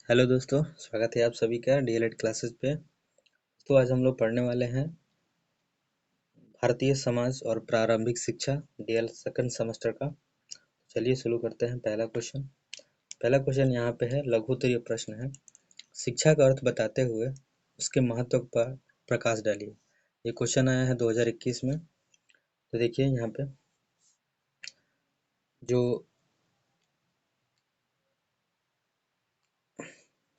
Hello दोस्तों, स्वागत है आप सभी का डीएलएड क्लासेस पे। तो आज हम लोग पढ़ने वाले हैं भारतीय समाज और प्रारंभिक शिक्षा डीएल सेकंड सेमेस्टर का। चलिए शुरू करते हैं। पहला क्वेश्चन यहाँ पे है, लघु उत्तरीय प्रश्न है। शिक्षा का अर्थ बताते हुए उसके महत्व पर प्रकाश डालिए। ये क्वेश्चन आया है 2021 में। तो देखिए यहाँ पे जो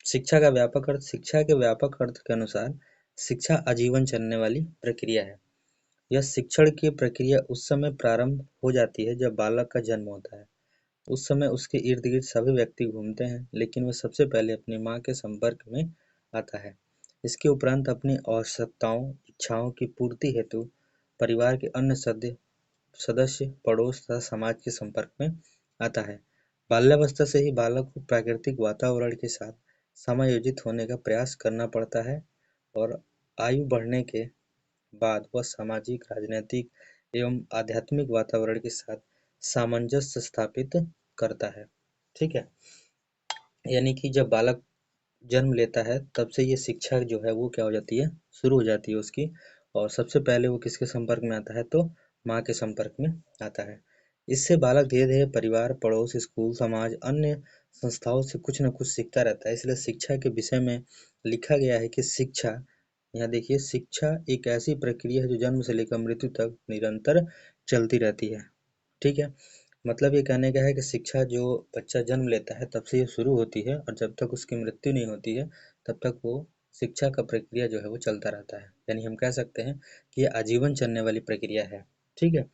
शिक्षा के व्यापक अर्थ के अनुसार शिक्षा आजीवन चलने वाली प्रक्रिया है। यह शिक्षण की प्रक्रिया उस समय प्रारंभ हो जाती है जब बालक का जन्म होता है। उस समय उसके इर्द गिर्द सभी व्यक्ति घूमते हैं, लेकिन वह सबसे पहले अपनी माँ के संपर्क में आता है। इसके उपरांत अपनी आवश्यकताओं इच्छाओं की पूर्ति हेतु परिवार के अन्य सदस्य पड़ोस तथा समाज के संपर्क में आता है। बाल्यावस्था से ही बालक को प्राकृतिक वातावरण के साथ समायोजित होने का प्रयास करना पड़ता है और आयु बढ़ने के बाद वह सामाजिक, राजनैतिक एवं आध्यात्मिक वातावरण के साथ सामंजस्य स्थापित करता है। ठीक है, यानी कि जब बालक जन्म लेता है तब से ये शिक्षा जो है वो क्या हो जाती है, शुरू हो जाती है उसकी। और सबसे पहले वो किसके संपर्क में आता है, तो माँ के संपर्क में आता है। इससे बालक धीरे धीरे परिवार, पड़ोस, स्कूल, समाज, अन्य संस्थाओं से कुछ न कुछ सीखता रहता है। इसलिए शिक्षा के विषय में लिखा गया है कि शिक्षा, यहाँ देखिए, शिक्षा एक ऐसी प्रक्रिया है जो जन्म से लेकर मृत्यु तक निरंतर चलती रहती है। ठीक है, मतलब ये कहने का है कि शिक्षा जो बच्चा जन्म लेता है तब से ये शुरू होती है और जब तक उसकी मृत्यु नहीं होती है तब तक वो शिक्षा का प्रक्रिया जो है वो चलता रहता है। यानी हम कह सकते हैं कि ये आजीवन चलने वाली प्रक्रिया है। ठीक है,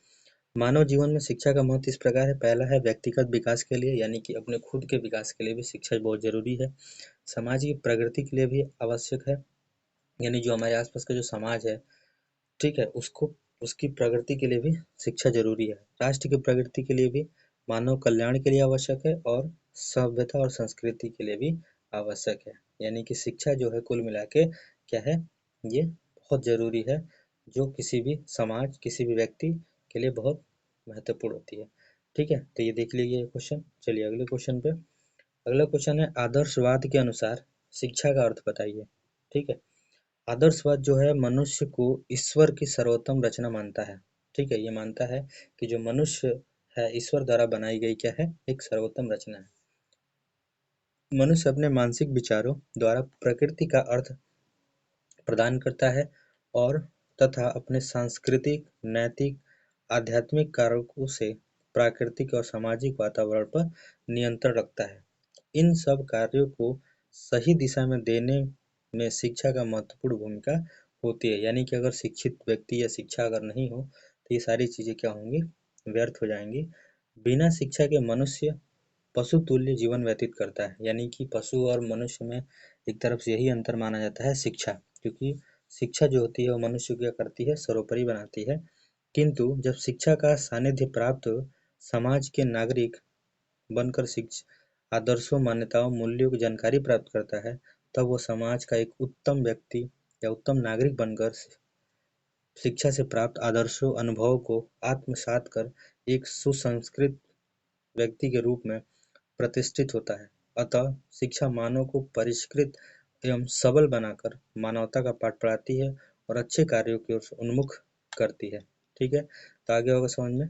मानव जीवन में शिक्षा का महत्व इस प्रकार है। पहला है व्यक्तिगत विकास के लिए, यानी कि अपने खुद के विकास के लिए भी शिक्षा बहुत जरूरी है। समाज की प्रगति के लिए भी आवश्यक है, यानी जो हमारे आसपास का जो समाज है, ठीक है, उसको उसकी प्रगति के लिए भी शिक्षा जरूरी है। राष्ट्र की प्रगति के लिए भी, मानव कल्याण के लिए आवश्यक है और सभ्यता और संस्कृति के लिए भी आवश्यक है। यानी कि शिक्षा जो है कुल मिला के क्या है, ये बहुत जरूरी है, जो किसी भी समाज, किसी भी व्यक्ति के लिए बहुत महत्वपूर्ण होती है। ठीक है, तो ये देख लीजिए क्वेश्चन। चलिए अगले क्वेश्चन पे। अगला क्वेश्चन है, आदर्शवाद के अनुसार शिक्षा का अर्थ बताइए। ठीक है, आदर्शवाद जो है मनुष्य को ईश्वर की सर्वोत्तम रचना मानता है। ठीक है, ये मानता है कि जो मनुष्य है ईश्वर द्वारा बनाई गई क्या है, एक सर्वोत्तम रचना है। मनुष्य अपने मानसिक विचारों द्वारा प्रकृति का अर्थ प्रदान करता है और तथा अपने सांस्कृतिक, नैतिक, आध्यात्मिक कारकों से प्राकृतिक और सामाजिक वातावरण पर नियंत्रण रखता है। इन सब कार्यों को सही दिशा में देने में शिक्षा का महत्वपूर्ण भूमिका होती है। यानी कि अगर शिक्षित व्यक्ति या शिक्षा अगर नहीं हो तो ये सारी चीजें क्या होंगी, व्यर्थ हो जाएंगी। बिना शिक्षा के मनुष्य पशु तुल्य जीवन व्यतीत करता है। यानी कि पशु और मनुष्य में एक तरफ से यही अंतर माना जाता है, शिक्षा। क्योंकि शिक्षा जो होती है वो मनुष्य को क्या करती है, सर्वोपरि बनाती है। किंतु जब शिक्षा का सानिध्य प्राप्त समाज के नागरिक बनकर आदर्शों, मान्यताओं, मूल्यों की जानकारी प्राप्त करता है, तब वो समाज का एक उत्तम व्यक्ति या उत्तम नागरिक बनकर शिक्षा से प्राप्त आदर्शों, अनुभवों को आत्मसात कर एक सुसंस्कृत व्यक्ति के रूप में प्रतिष्ठित होता है। अतः शिक्षा मानव को परिष्कृत एवं सबल बनाकर मानवता का पाठ पढ़ाती है और अच्छे कार्यों की ओर उन्मुख करती है। ठीक है, तो आगे होगा समझ में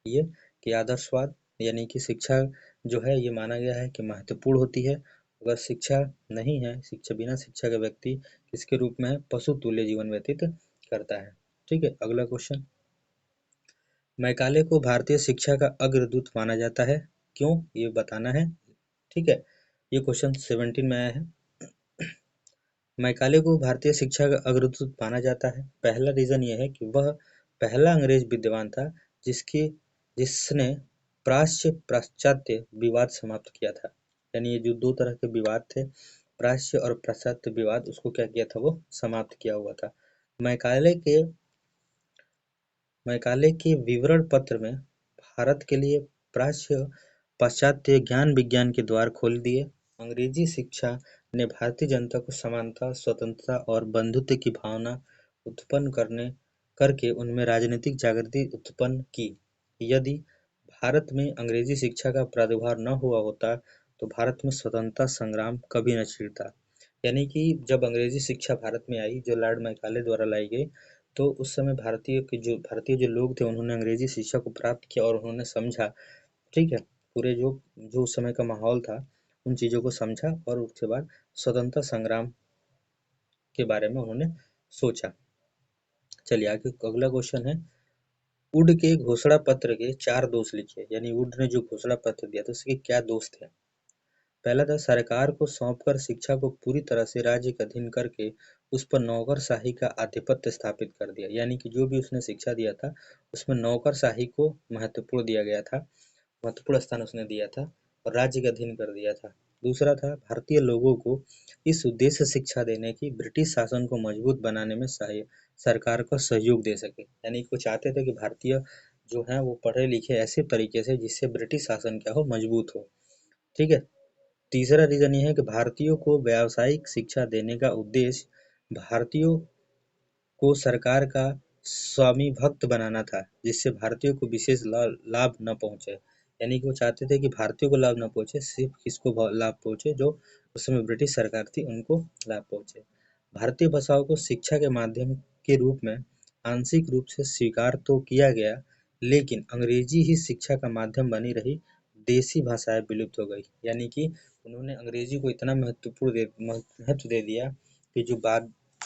ये कि आदर्शवाद यानी कि शिक्षा जो है ये माना गया है कि महत्वपूर्ण होती है। अगर शिक्षा नहीं है, बिना शिक्षा के व्यक्ति किसके रूप में है, पशु तुल्य जीवन व्यतीत करता है। ठीक है, अगला क्वेश्चन। मैकाले को भारतीय शिक्षा का अग्रदूत माना जाता है, क्यों, ये बताना है। ठीक है, ये क्वेश्चन 17 में आया है। मैकाले को भारतीय शिक्षा का अग्रदूत माना जाता है। पहला रीजन ये है कि वह पहला अंग्रेज विद्वान था जिसने प्राच्य पाश्चात्य विवाद समाप्त किया था। यानी ये जो दो तरह के विवाद थे, प्राच्य और पाश्चात्य विवाद, उसको क्या किया था, वो समाप्त किया हुआ था। मैकाले के मैकाले के विवरण पत्र में भारत के लिए प्राच्य पाश्चात्य ज्ञान विज्ञान के द्वार खोल दिए। अंग्रेजी शिक्षा ने भारतीय जनता को समानता, स्वतंत्रता और बंधुत्व की भावना उत्पन्न करके उनमें राजनीतिक जागृति उत्पन्न की। यदि भारत में अंग्रेजी शिक्षा का प्रादुर्भाव न हुआ होता तो भारत में स्वतंत्रता संग्राम कभी न छिड़ता। यानी कि जब अंग्रेजी शिक्षा भारत में आई, जो लॉर्ड मैकाले द्वारा लाई गई, तो उस समय भारतीय जो लोग थे, उन्होंने अंग्रेजी शिक्षा को प्राप्त किया और उन्होंने समझा, ठीक है, पूरे जो जो उस समय का माहौल था, उन चीज़ों को समझा और उसके बाद स्वतंत्रता संग्राम के बारे में उन्होंने सोचा। चलिए आगे अगला क्वेश्चन है, वुड के घोषणा पत्र के 4 दोष लिखिए। यानी वुड ने जो घोषणा पत्र दिया था उसके क्या दोष थे? पहला था, सरकार को सौंपकर शिक्षा को पूरी तरह से राज्य के अधीन करके उस पर नौकरशाही का आधिपत्य स्थापित कर दिया। यानी कि जो भी उसने शिक्षा दिया था उसमें नौकरशाही को महत्वपूर्ण दिया गया था, महत्वपूर्ण स्थान उसने दिया था और राज्य के अधीन कर दिया था। दूसरा था, भारतीय लोगों को इस उद्देश्य से शिक्षा देने की ब्रिटिश शासन को मजबूत बनाने में सरकार को सहयोग दे सके। यानी कि वो चाहते थे कि भारतीय जो है वो पढ़े लिखे ऐसे तरीके से जिससे ब्रिटिश शासन क्या हो, मजबूत हो। ठीक है। तीसरा रीजन ये है कि भारतीयों को व्यावसायिक शिक्षा देने का उद्देश्य भारतीयों को सरकार का स्वामी भक्त बनाना था, जिससे भारतीयों को विशेष लाभ न पहुंचे। यानी कि वो चाहते थे कि भारतीयों को लाभ न पहुंचे, सिर्फ किसको लाभ पहुंचे, जो उस समय ब्रिटिश सरकार थी उनको लाभ पहुंचे। भारतीय भाषाओं को शिक्षा के माध्यम के रूप में आंशिक रूप से स्वीकार तो किया गया, लेकिन अंग्रेजी ही शिक्षा का माध्यम बनी रही, देसी भाषाएं विलुप्त हो गई। यानी कि उन्होंने अंग्रेजी को इतना महत्व दे दिया कि जो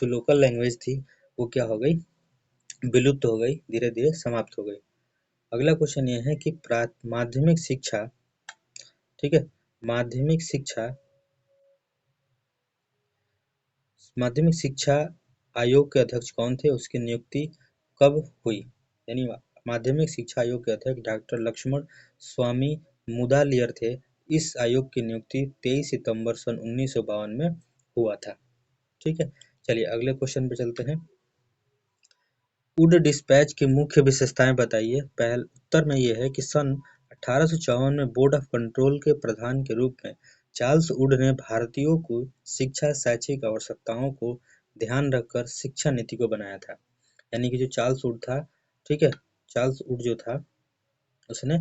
लोकल लैंग्वेज थी वो क्या हो गई, विलुप्त हो गई, धीरे धीरे समाप्त हो गई। अगला क्वेश्चन ये है कि माध्यमिक शिक्षा, ठीक है, माध्यमिक शिक्षा माध्यमिक शिक्षा आयोग के अध्यक्ष कौन थे, उसकी नियुक्ति कब हुई? यानी माध्यमिक शिक्षा आयोग के अध्यक्ष डॉक्टर लक्ष्मण स्वामी मुदालियर थे। इस आयोग की नियुक्ति 23 सितंबर सन 1952 में हुआ था। ठीक है। चलिए अगले क्वेश्चन पे चलते हैं। वुड डिस्पैच की मुख्य विशेषताएं बताइए। पहल उत्तर में यह है कि सन 1854 में बोर्ड ऑफ कंट्रोल के प्रधान के रूप में चार्ल्स वुड ने भारतीयों को शिक्षा शैक्षिक आवश्यकताओं को ध्यान रखकर शिक्षा नीति को बनाया था। यानी कि जो चार्ल्स वुड था, ठीक है, चार्ल्स वुड जो था उसने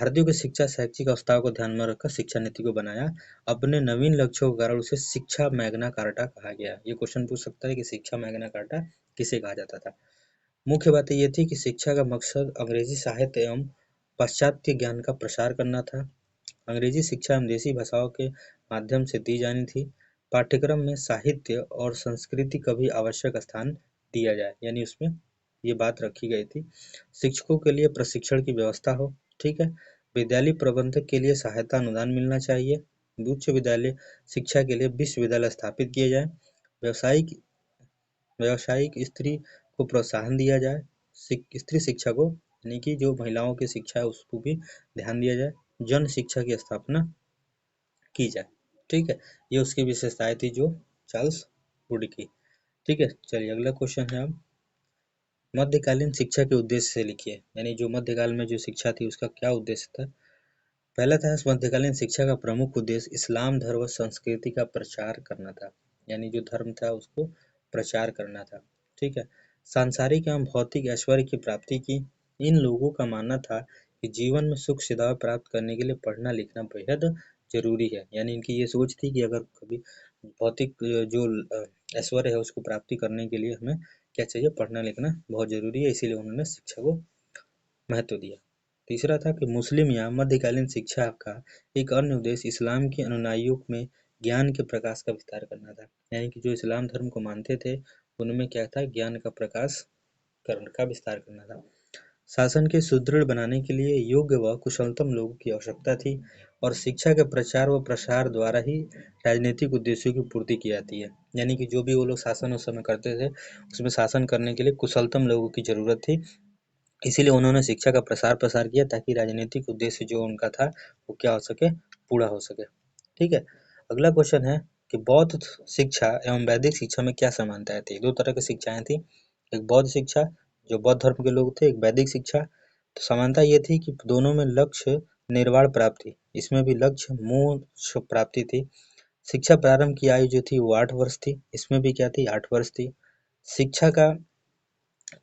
भारतीयों की शिक्षा शैक्षिक अवस्थाओं को ध्यान में रखकर शिक्षा नीति को बनाया। अपने नवीन लक्ष्यों के कारण उसे शिक्षा मैग्ना कार्टा कहा गया। ये क्वेश्चन पूछ सकता है कि शिक्षा मैग्ना कार्टा किसे कहा जाता था। मुख्य बात ये थी कि शिक्षा का मकसद अंग्रेजी साहित्य एवं पाश्चात्य ज्ञान का प्रसार करना था। अंग्रेजी शिक्षा एवं देसी भाषाओं के माध्यम से दी जानी थी। पाठ्यक्रम में साहित्य और संस्कृति का भी आवश्यक स्थान दिया जाए, यानी उसमें ये बात रखी गई थी। शिक्षकों के लिए प्रशिक्षण की व्यवस्था हो, ठीक है। विद्यालय प्रबंधक के लिए सहायता अनुदान मिलना चाहिए। उच्च विद्यालय शिक्षा के लिए विश्वविद्यालय स्थापित किए जाए। व्यावसायिक व्यावसायिक स्त्री को प्रोत्साहन दिया जाए। स्त्री शिक्षा को, यानी कि जो महिलाओं की शिक्षा है उसको भी ध्यान दिया जाए। जन शिक्षा की स्थापना की जाए। ठीक है, ये उसकी विशेषताएं थी जो चार्ल्स वुड की। ठीक है, चलिए अगला क्वेश्चन है अब, मध्यकालीन शिक्षा के उद्देश्य से लिखिए। यानी जो मध्यकाल में जो शिक्षा थी उसका क्या उद्देश्य था? पहला था, मध्यकालीन शिक्षा का प्रमुख उद्देश्य इस्लाम धर्म व संस्कृति का प्रचार करना था। यानी जो धर्म था उसको प्रचार करना था। ठीक है। सांसारिक एवं भौतिक ऐश्वर्य की प्राप्ति की। इन लोगों का मानना था कि जीवन में सुख सुविधा प्राप्त करने के लिए पढ़ना लिखना बेहद जरूरी है। यानी इनकी ये सोच थी कि अगर कभी भौतिक जो ऐश्वर्य है उसको प्राप्ति करने के लिए हमें क्या चाहिए, पढ़ना लिखना बहुत जरूरी है, इसीलिए उन्होंने शिक्षा को महत्व दिया। तीसरा था कि मुस्लिम या मध्यकालीन शिक्षा का एक अन्य उद्देश्य इस्लाम के अनुयायियों में ज्ञान के प्रकाश का विस्तार करना था। यानी कि जो इस्लाम धर्म को मानते थे उनमें क्या था, ज्ञान का प्रकाश करने का विस्तार करना था। शासन के सुदृढ़ बनाने के लिए योग्य व कुशलतम लोगों की आवश्यकता थी और शिक्षा के प्रचार व प्रसार द्वारा ही राजनीतिक उद्देश्यों की पूर्ति की जाती है। यानी कि जो भी वो लोग शासन उस समय करते थे उसमें शासन करने के लिए कुशलतम लोगों की जरूरत थी, इसीलिए उन्होंने शिक्षा का प्रसार किया ताकि राजनीतिक उद्देश्य जो उनका था वो क्या हो सके, पूरा हो सके। ठीक है। अगला क्वेश्चन है कि बौद्ध शिक्षा एवं वैदिक शिक्षा में क्या समानताएं थी? दो तरह की शिक्षाएं थी, एक बौद्ध शिक्षा जो बौद्ध धर्म के लोग थे, एक वैदिक शिक्षा। तो समानता ये थी कि दोनों में लक्ष्य निर्वाण प्राप्ति, इसमें भी लक्ष्य मोक्ष प्राप्ति थी। शिक्षा प्रारंभ की आयु जो थी वो 8 वर्ष थी, इसमें भी क्या थी, 8 वर्ष थी। शिक्षा का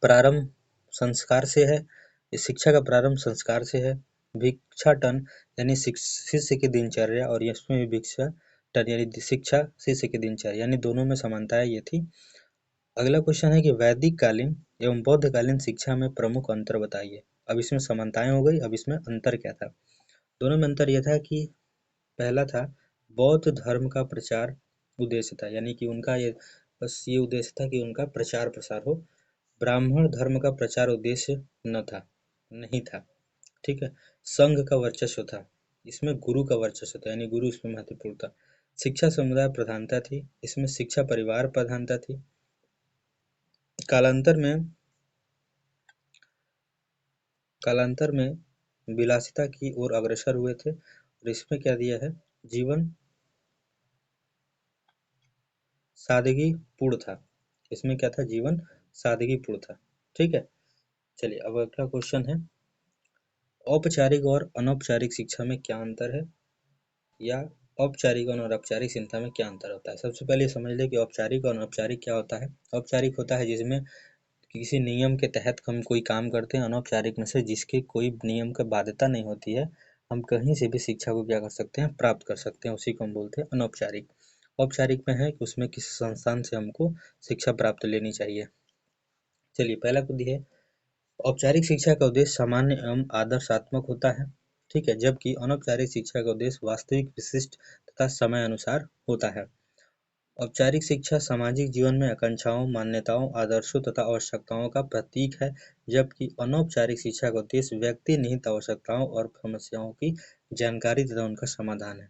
प्रारंभ संस्कार से है, इस शिक्षा का प्रारंभ संस्कार से है। भिक्षाटन यानी शिष्य की दिनचर्या, और इसमें भी भिक्षाटन यानी शिक्षा शिष्य की दिनचर्या, यानी दोनों में समानताएं ये थी। अगला क्वेश्चन है कि वैदिक कालीन एवं बौद्धकालीन शिक्षा में प्रमुख अंतर बताइए। अब इसमें समानताएं हो गई, अब इसमें अंतर क्या था। दोनों में अंतर यह था कि पहला था बौद्ध धर्म का प्रचार उद्देश्य था, यानी कि उनका ये बस ये उद्देश्य था कि उनका प्रचार प्रसार हो। ब्राह्मण धर्म का प्रचार उद्देश्य न था, नहीं था। ठीक है। संघ का वर्चस्व था, इसमें गुरु का वर्चस्व था, यानी गुरु इसमें महत्वपूर्ण था। शिक्षा समुदाय प्रधानता थी, इसमें शिक्षा परिवार प्रधानता थी। कालांतर में कालांतर में विलासिता की ओर अग्रसर हुए थे, और इसमें क्या दिया है, जीवन सादगी पूर्ण था। इसमें क्या था, जीवन सादगी पूर्ण था। ठीक है। चलिए अब अगला क्वेश्चन है, औपचारिक और अनौपचारिक शिक्षा में क्या अंतर है, या औपचारिक और अनौपचारिक शिक्षा में क्या अंतर होता है। सबसे पहले समझ ले कि औपचारिक और अनौपचारिक क्या होता है। औपचारिक होता है जिसमें किसी नियम के तहत हम कोई काम करते हैं। अनौपचारिक में से जिसके कोई नियम का बाध्यता नहीं होती है, हम कहीं से भी शिक्षा को क्या कर सकते हैं, प्राप्त कर सकते हैं, उसी को हम बोलते हैं अनौपचारिक। औपचारिक में है कि उसमें किसी संस्थान से हमको शिक्षा प्राप्त लेनी चाहिए। चलिए पहला खुद है, औपचारिक शिक्षा का उद्देश्य सामान्य एवं आदर्शात्मक होता है। ठीक है। जबकि अनौपचारिक शिक्षा का उद्देश्य वास्तविक, विशिष्ट तथा समय अनुसार होता है। औपचारिक शिक्षा सामाजिक जीवन में आकांक्षाओं, मान्यताओं, आदर्शों तथा आवश्यकताओं का प्रतीक है, जबकि अनौपचारिक शिक्षा का उद्देश्य व्यक्ति निहित आवश्यकताओं और समस्याओं की जानकारी तथा उनका समाधान है।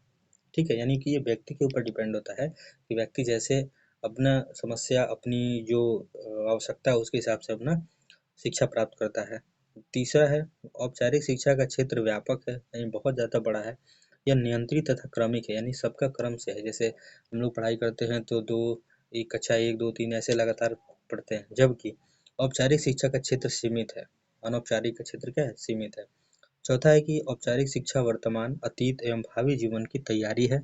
ठीक है। यानी कि ये व्यक्ति के ऊपर डिपेंड होता है कि व्यक्ति जैसे अपना समस्या, अपनी जो आवश्यकता है उसके हिसाब से अपना शिक्षा प्राप्त करता है। तीसरा है, औपचारिक शिक्षा का क्षेत्र व्यापक है, यानी बहुत ज़्यादा बड़ा है। यह नियंत्रित तथा क्रमिक है, यानी सबका क्रम से है। जैसे हम लोग पढ़ाई करते हैं तो एक कक्षा 1, 2, 3 ऐसे लगातार पढ़ते हैं, जबकि औपचारिक शिक्षा का क्षेत्र सीमित है। अनौपचारिक का क्षेत्र क्या है, सीमित है। चौथा है कि औपचारिक शिक्षा वर्तमान, अतीत एवं भावी जीवन की तैयारी है,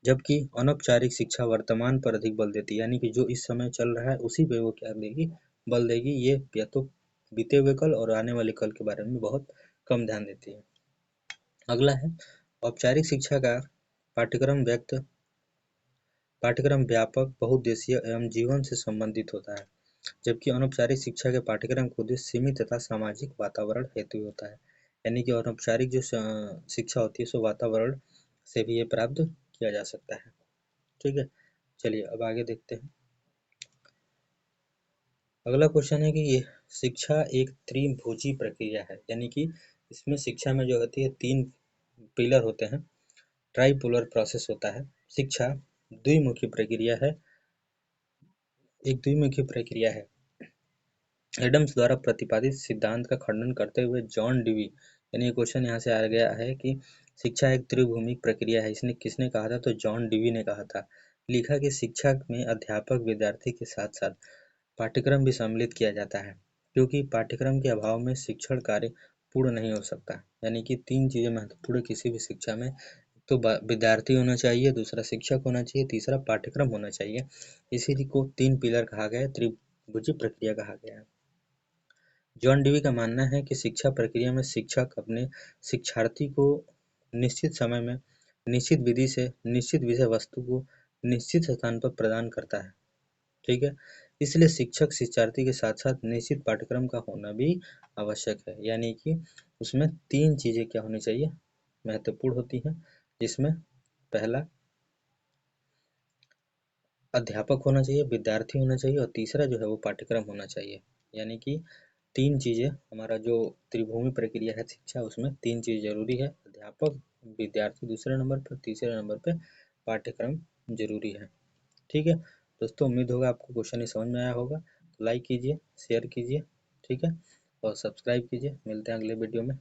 जबकि अनौपचारिक शिक्षा वर्तमान पर अधिक बल देती है, यानी कि जो इस समय चल रहा है उसी पे वो क्या देगी, बल देगी। ये या तो बीते हुए कल और आने वाले कल के बारे में बहुत कम ध्यान देती है। अगला है, औपचारिक शिक्षा का पाठ्यक्रम व्यापक, बहुउद्देशीय एवं जीवन से संबंधित होता है, जबकि अनौपचारिक शिक्षा के पाठ्यक्रम का उद्देश्य सीमित तथा सामाजिक वातावरण हेतु होता है। यानी कि अनौपचारिक जो शिक्षा होती है सो वातावरण से भी ये प्राप्त किया जा सकता है। ठीक है। चलिए अब आगे देखते हैं। अगला क्वेश्चन है कि ये शिक्षा एक त्रिभुजी प्रक्रिया है, यानी कि इसमें शिक्षा में जो होती है 3 पिलर होते हैं, ट्राइपोलर प्रोसेस होता है। शिक्षा द्विमुखी प्रक्रिया है, एक द्विमुखी प्रक्रिया है। एडम्स द्वारा प्रतिपादित सिद्धांत का खंडन करते हुए जॉन डीवी, यानी ये क्वेश्चन यहाँ से आ गया है कि शिक्षा एक त्रिभूमिक प्रक्रिया है, इसने किसने कहा था, तो जॉन डीवी ने कहा था। लिखा कि शिक्षा में अध्यापक विद्यार्थी के साथ साथ पाठ्यक्रम भी सम्मिलित किया जाता है, क्योंकि पाठ्यक्रम के अभाव में शिक्षण कार्य पूर्ण नहीं हो सकता। यानी कि 3 चीज़ें महत्वपूर्ण किसी भी शिक्षा में, तो विद्यार्थी होना चाहिए, दूसरा शिक्षक होना चाहिए, तीसरा पाठ्यक्रम होना चाहिए। इसी को 3 पिलर कहा गया है, त्रिभुजी प्रक्रिया कहा गया है। जॉन डीवी का मानना है कि शिक्षा प्रक्रिया में शिक्षक अपने शिक्षार्थी को निश्चित समय में, निश्चित विधि से, निश्चित विषय वस्तु को निश्चित स्थान पर प्रदान करता है। ठीक है। इसलिए शिक्षक शिक्षार्थी के साथ साथ निश्चित पाठ्यक्रम का होना भी आवश्यक है। यानी कि उसमें 3 चीज़ें क्या होनी चाहिए, महत्वपूर्ण होती हैं, जिसमें पहला अध्यापक होना चाहिए, विद्यार्थी होना चाहिए, और तीसरा जो है वो पाठ्यक्रम होना चाहिए। यानी कि 3 चीज़ें, हमारा जो त्रिभूमि प्रक्रिया है शिक्षा, उसमें 3 चीज़ जरूरी है, अध्यापक, विद्यार्थी दूसरे नंबर पर, तीसरे नंबर पे पाठ्यक्रम जरूरी है। ठीक है दोस्तों, उम्मीद होगा आपको क्वेश्चन ये समझ में आया होगा। तो लाइक कीजिए, शेयर कीजिए, ठीक है, और सब्सक्राइब कीजिए। मिलते हैं अगले वीडियो में।